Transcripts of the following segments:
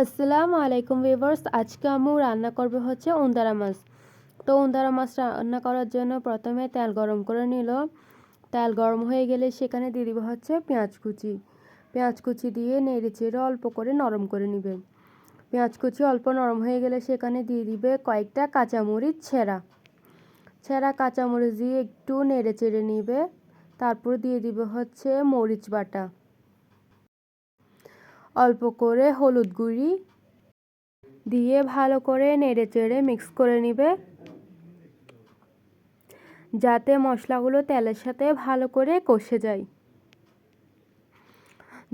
আসসালামু আলাইকুম ভিউয়ার্স, আজকে আম্মু রান্না করবে হচ্ছে উন্দারা মাছ। তো উন্দারা মাছ রান্না করার জন্য প্রথমে তেল গরম করে নিল। তেল গরম হয়ে গেলে সেখানে দিয়ে দিব হচ্ছে পেঁয়াজ কুচি। পেঁয়াজ কুচি দিয়ে নেড়ে চেড়ে অল্প করে নরম করে নেবে। পেঁয়াজ কুচি অল্প নরম হয়ে গেলে সেখানে দিয়ে দিবে কয়েকটা কাঁচামরিচ ছেঁড়া কাঁচামরিচ দিয়ে একটু নেড়ে চেড়ে নিবে। তারপর দিয়ে দিবে হচ্ছে মরিচ বাটা, অল্প করে হলুদ গুঁড়ি দিয়ে ভালো করে নেড়ে চেড়ে মিক্স করে নিবে, যাতে মশলাগুলো তেলের সাথে ভালো করে কষে যায়।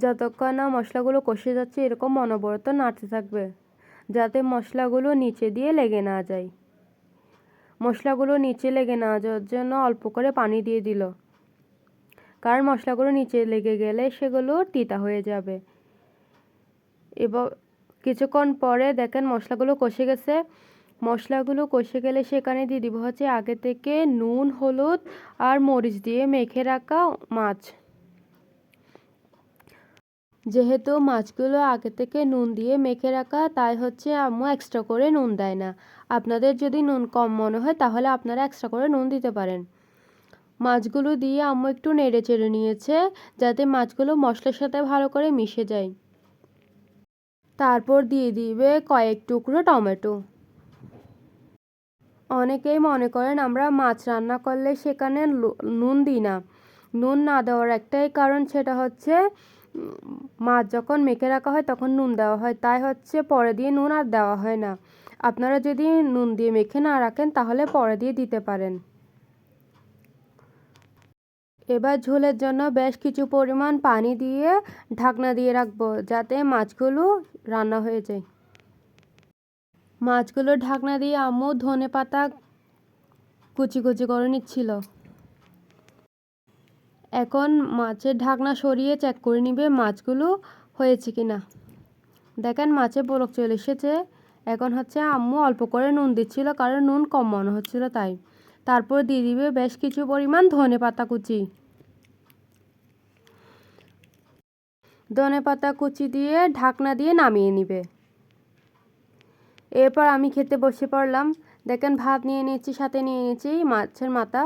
যতক্ষণ না মশলাগুলো কষে যাচ্ছে এরকম অনবরত নাড়তে থাকবে, যাতে মশলাগুলো নিচে দিয়ে লেগে না যায়। মশলাগুলো নিচে লেগে না যাওয়ার জন্য অল্প করে পানি দিয়ে দিল, কারণ মশলাগুলো নিচে লেগে গেলে সেগুলো তিতা হয়ে যাবে। এবার কিছুক্ষণ পরে দেখেন মশলাগুলো কষে গেছে। মশলাগুলো কষে গেলে সেখানে দিয়ে দিব হচ্ছে আগে থেকে নুন, হলুদ আর মরিচ দিয়ে মেখে রাখা মাছ। যেহেতু মাছগুলো আগে থেকে নুন দিয়ে মেখে রাখা, তাই হচ্ছে আম্মু এক্সট্রা করে নুন দেয় না। আপনাদের যদি নুন কম মনে হয় তাহলে আপনারা এক্সট্রা করে নুন দিতে পারেন। মাছগুলো দিয়ে আম্মু একটু নেড়ে চেড়ে নিয়েছে, যাতে মাছগুলো মশলার সাথে ভালো করে মিশে যায়। তারপর দিয়ে দিবে কয়েক টুকরো টমেটো। অনেকেই মনে করেন আমরা মাছ রান্না করলে সেখানে নুন দিই না। নুন না দেওয়ার একটাই কারণ, সেটা হচ্ছে মাছ যখন মেখে রাখা হয় তখন নুন দেওয়া হয়, তাই হচ্ছে পরে দিয়ে নুন আর দেওয়া হয় না। আপনারা যদি নুন দিয়ে মেখে না রাখেন তাহলে পরে দিয়ে দিতে পারেন। এবার ঝোলের জন্য বেশ কিছু পরিমাণ পানি দিয়ে ঢাকনা দিয়ে রাখবো, যাতে মাছগুলো রান্না হয়ে যায়। মাছগুলো ঢাকনা দিয়ে আম্মু ধনেপাতা কুচি কুচি করে নিচ্ছিল। এখন মাছের ঢাকনা সরিয়ে চেক করে নিবে মাছগুলো হয়েছে কিনা। দেখেন মাছে বলক চলে এসেছে। এখন হচ্ছে আম্মু অল্প করে নুন দিচ্ছিল, কারণ নুন কম মনে হচ্ছিল তাই। তারপর দিয়ে দিবে বেশ কিছু পরিমাণ ধনেপাতা কুচি। ধনেপাতা কুচি দিয়ে ঢাকনা দিয়ে নামিয়ে নিবে। এরপর আমি খেতে বসে পড়লাম। দেখেন ভাত নিয়ে নিয়েছি, সাথে নিয়ে নিয়েছি মাছের মাথা।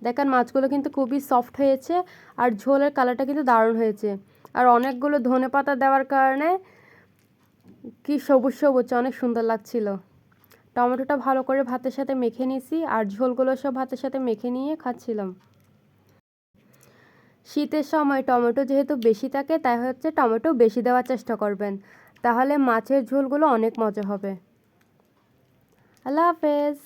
দেখেন মাছগুলো কিন্তু খুবই সফট হয়েছে, আর ঝোলের কালারটা কিন্তু দারুণ হয়েছে। আর অনেকগুলো ধনেপাতা দেওয়ার কারণে কি সবুজ সবুজ অনেক সুন্দর লাগছিল। টমেটোটা ভালো করে ভাতের সাথে মেখে নিয়েছি, আর ঝোলগুলো সব ভাতের সাথে মেখে নিয়ে খাচ্ছিলাম। শীতের সময় টমেটো যেহেতু বেশি থাকে, তাই হচ্ছে টমেটো বেশি দেওয়ার চেষ্টা করবেন, তাহলে মাছের ঝোলগুলো অনেক মজা হবে। আল্লাহ হাফেজ।